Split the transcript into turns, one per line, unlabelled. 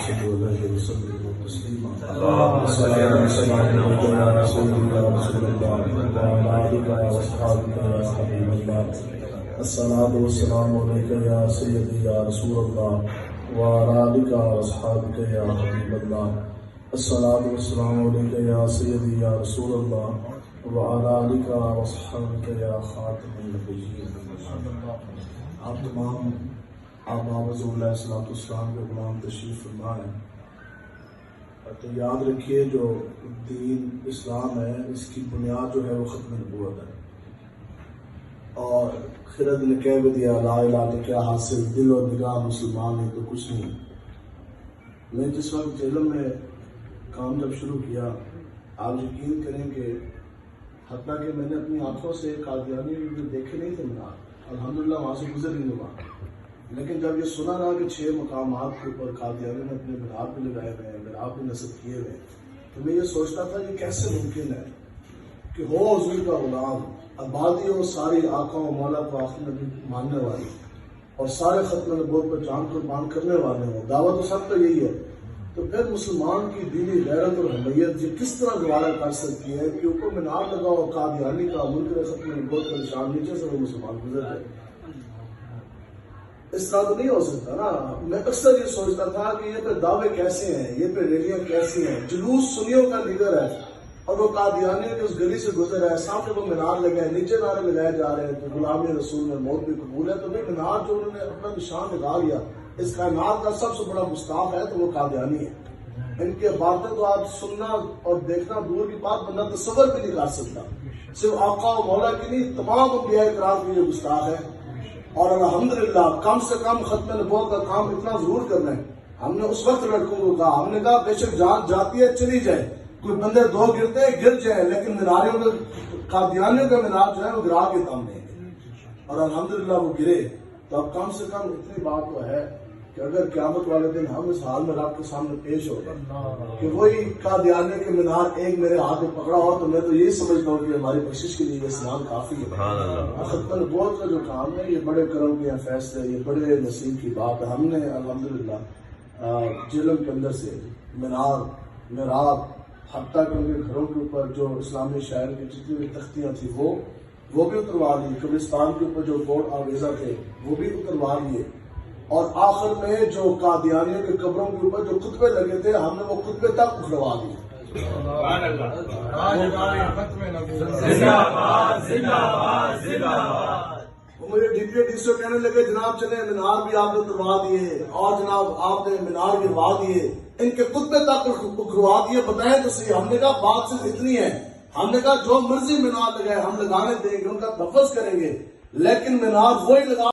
صلوا عليه وسلموا تسليما اللهم صل على سيدنا رسول الله وعلى آله وصحبه يا حبيب الله الصلاة والسلام عليك يا سيدي يا رسول الله وعلى آله وصحبه يا حبيب الله الصلاة والسلام عليك يا سيدي يا رسول الله وعلى آله وصحبه يا خاتم النبيين. آپ تمام آباء رسول اللہ صلی اللہ علیہ وسلم کے غلام تشریف فرما ہے، تو یاد رکھیے جو دین اسلام ہے اس کی بنیاد جو ہے وہ ختم نبوت ہے، اور خرد نے کہہ بھی دیا لا الہ الا کیا حاصل، دل اور نگاہ مسلمان ہے تو کچھ نہیں. میں جس وقت جیلم میں کام جب شروع کیا، آپ یقین کریں کہ حتیٰ کہ میں نے اپنی آنکھوں سے قادیانی دیکھے نہیں تھے مینار، الحمدللہ وہاں سے گزر ہی نہیں ہوا، لیکن جب یہ سنا رہا کہ 6 مقامات کے اوپر قادیانی نے اپنے مینار پہ لگائے ہوئے ہیں، مینار پہ نصب کیے ہوئے ہیں، تو میں یہ سوچتا تھا یہ کیسے ممکن ہے کہ ہو حضور کا غلام، آبادی ہو ساری آقا و مولا کو آخر نبی ماننے والی، اور سارے ختم نبوت پر جان قربان کرنے والے ہوں، دعوت تو سب تو یہی ہے، تو پھر مسلمان کی دینی غیرت اور حمیت یہ کس طرح گوارا کر سکتی ہے کہ اوپر مینار لگا ہو قادیانی کا، منکر ختم نبوت کا نشان، نیچے سے وہ مسلمان گزر جائے؟ اس طرح تو نہیں ہو سکتا نا. میں اکثر یہ سوچتا تھا کہ یہ پہ دعوے کیسے ہیں، یہ پہ ریلیاں کیسی ہیں، جلوس سنیوں کا لیڈر ہے اور وہ قادیانی کی اس گلی سے گزر ہے، سامنے وہ مینار لگے ہیں، نیچے نعرے لگائے جا رہے ہیں تو غلامی رسول میں موت بھی قبول ہے. تو وہ مینار جو انہوں نے اپنا نشان لگا لیا، اس کائنات کا سب سے بڑا گستاخ ہے تو وہ قادیانی ہے. ان کی باتیں تو آپ سننا اور دیکھنا دور کی بات، بندہ تصور بھی نہیں کر سکتا. صرف آقا و مولا کی نہیں، تمام انبیاء کرام کی یہ گستاخ ہے. اور الحمدللہ کم سے کم ختم نبوت کا کام اتنا ضرور کرنا ہے. ہم نے اس وقت لڑکوں کو کہا، ہم نے کہا بے شک جان جاتی ہے چلی جائے، کوئی بندے 2 گرتے ہیں گر جائیں، لیکن میناریوں میں قادیانیوں کا مینار جو ہے وہ گرا کے کام نہیں ہے. اور الحمدللہ وہ گرے. تو اب کم سے کم اتنی بات تو ہے کہ اگر قیامت والے دن ہم اس حال میں رب کے سامنے پیش ہو گئے کہ وہی قادیانی کے مینار ایک میرے ہاتھ میں پکڑا ہو، تو میں تو یہی سمجھتا ہوں کہ ہماری بخشش کے لیے یہ اسلام کافی ہے. ختم نبوت کا جو کام ہے یہ بڑے کرم کے فیصلے، یہ بڑے نصیب کی بات ہے. ہم نے الحمدللہ جیلم کے اندر سے مینار، محراب، حتیٰ کہ ان کے گھروں کے اوپر جو اسلامی شاعر کی جتنی بھی تختیاں تھیں وہ بھی اتروا لی، قبرستان کے اوپر جو بورڈ آویزہ تھے وہ بھی اتروا لیے، اور آخر میں جو قادیانیوں کے قبروں کے اوپر جو خطبے لگے تھے ہم نے وہ خطبے تک اکھڑوا دیے. وہ مجھے ڈی پی ڈی سی کہنے لگے جناب چلے مینار بھی آپ نے اتروا دیے اور جناب آپ نے مینار گروا دیے، ان کے خطبے تک اکھڑوا دیے، بتائیں تو صحیح. ہم نے کہا بات صرف اتنی ہے، ہم نے کہا جو مرضی مینار لگائے ہم لگانے دیں گے، ان کا تحفظ کریں گے، لیکن مینار وہی لگا